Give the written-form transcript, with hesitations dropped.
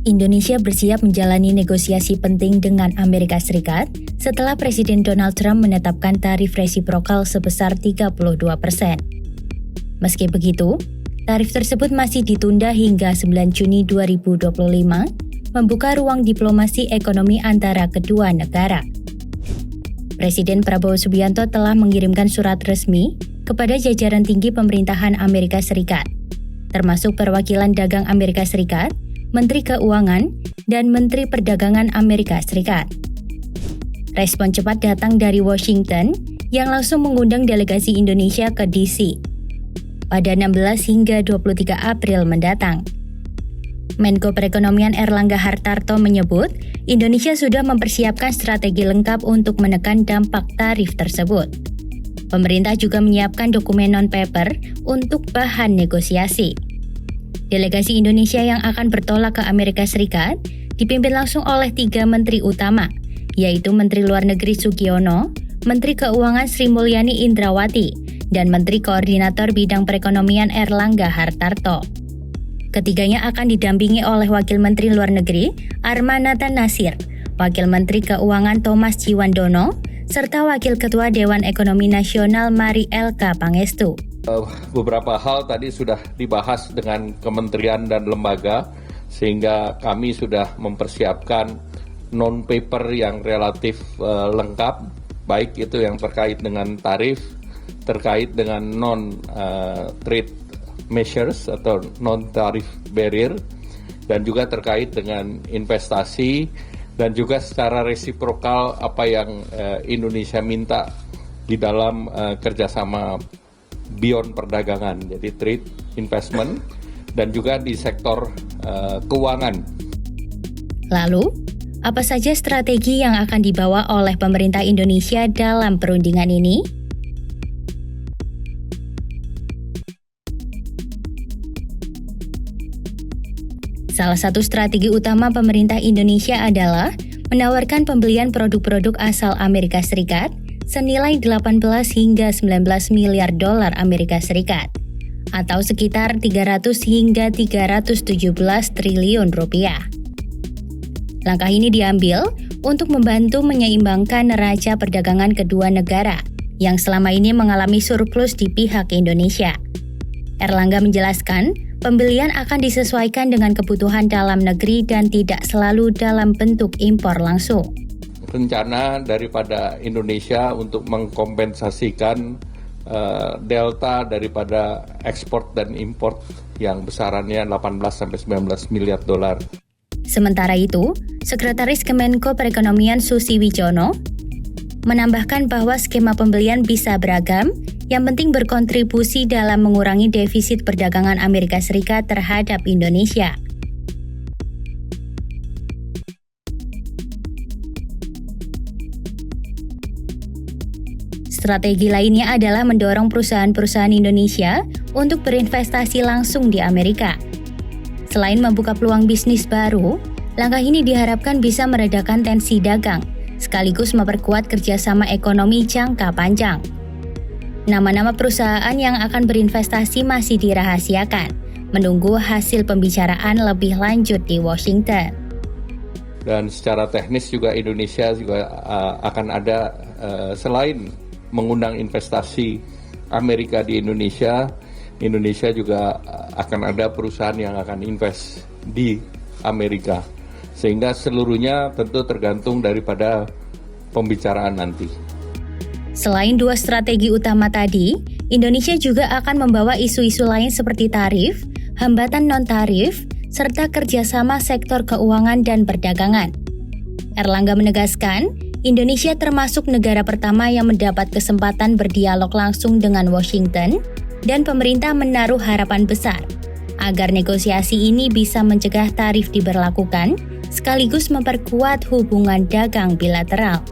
Indonesia bersiap menjalani negosiasi penting dengan Amerika Serikat setelah Presiden Donald Trump menetapkan tarif resiprokal sebesar 32%. Meski begitu, tarif tersebut masih ditunda hingga 9 Juni 2025, membuka ruang diplomasi ekonomi antara kedua negara. Presiden Prabowo Subianto telah mengirimkan surat resmi kepada jajaran tinggi pemerintahan Amerika Serikat, termasuk perwakilan dagang Amerika Serikat, Menteri Keuangan, dan Menteri Perdagangan Amerika Serikat. Respon cepat datang dari Washington yang langsung mengundang delegasi Indonesia ke DC pada 16 hingga 23 April mendatang. Menko Perekonomian Erlangga Hartarto menyebut, Indonesia sudah mempersiapkan strategi lengkap untuk menekan dampak tarif tersebut. Pemerintah juga menyiapkan dokumen non-paper untuk bahan negosiasi. Delegasi Indonesia yang akan bertolak ke Amerika Serikat dipimpin langsung oleh 3 menteri utama, yaitu Menteri Luar Negeri Sugiono, Menteri Keuangan Sri Mulyani Indrawati, dan Menteri Koordinator Bidang Perekonomian Erlangga Hartarto. Ketiganya akan didampingi oleh Wakil Menteri Luar Negeri Armanata Nasir, Wakil Menteri Keuangan Thomas Ciwandono, serta Wakil Ketua Dewan Ekonomi Nasional Mari Elka Pangestu. Beberapa hal tadi sudah dibahas dengan kementerian dan lembaga, sehingga kami sudah mempersiapkan non-paper yang relatif lengkap, baik itu yang terkait dengan tarif, terkait dengan non-trade measures atau non-tarif barrier, dan juga terkait dengan investasi, dan juga secara resiprokal apa yang Indonesia minta di dalam kerjasama beyond perdagangan, jadi trade, investment, dan juga di sektor keuangan. Lalu, apa saja strategi yang akan dibawa oleh pemerintah Indonesia dalam perundingan ini? Salah satu strategi utama pemerintah Indonesia adalah menawarkan pembelian produk-produk asal Amerika Serikat senilai 18 hingga 19 miliar dolar Amerika Serikat, atau sekitar 300 hingga 317 triliun rupiah. Langkah ini diambil untuk membantu menyeimbangkan neraca perdagangan kedua negara yang selama ini mengalami surplus di pihak Indonesia. Erlangga menjelaskan, pembelian akan disesuaikan dengan kebutuhan dalam negeri dan tidak selalu dalam bentuk impor langsung. Rencana daripada Indonesia untuk mengkompensasikan delta daripada ekspor dan impor yang besarannya 18-19 miliar dolar. Sementara itu, Sekretaris Kemenko Perekonomian Susi Wijono menambahkan bahwa skema pembelian bisa beragam, yang penting berkontribusi dalam mengurangi defisit perdagangan Amerika Serikat terhadap Indonesia. Strategi lainnya adalah mendorong perusahaan-perusahaan Indonesia untuk berinvestasi langsung di Amerika. Selain membuka peluang bisnis baru, langkah ini diharapkan bisa meredakan tensi dagang, sekaligus memperkuat kerjasama ekonomi jangka panjang. Nama-nama perusahaan yang akan berinvestasi masih dirahasiakan, menunggu hasil pembicaraan lebih lanjut di Washington. Dan secara teknis juga Indonesia juga akan ada selain mengundang investasi Amerika di Indonesia, Indonesia juga akan ada perusahaan yang akan invest di Amerika. Sehingga seluruhnya tentu tergantung daripada pembicaraan nanti. Selain dua strategi utama tadi, Indonesia juga akan membawa isu-isu lain seperti tarif, hambatan non-tarif, serta kerjasama sektor keuangan dan perdagangan. Erlangga menegaskan, Indonesia termasuk negara pertama yang mendapat kesempatan berdialog langsung dengan Washington, dan pemerintah menaruh harapan besar agar negosiasi ini bisa mencegah tarif diberlakukan, sekaligus memperkuat hubungan dagang bilateral.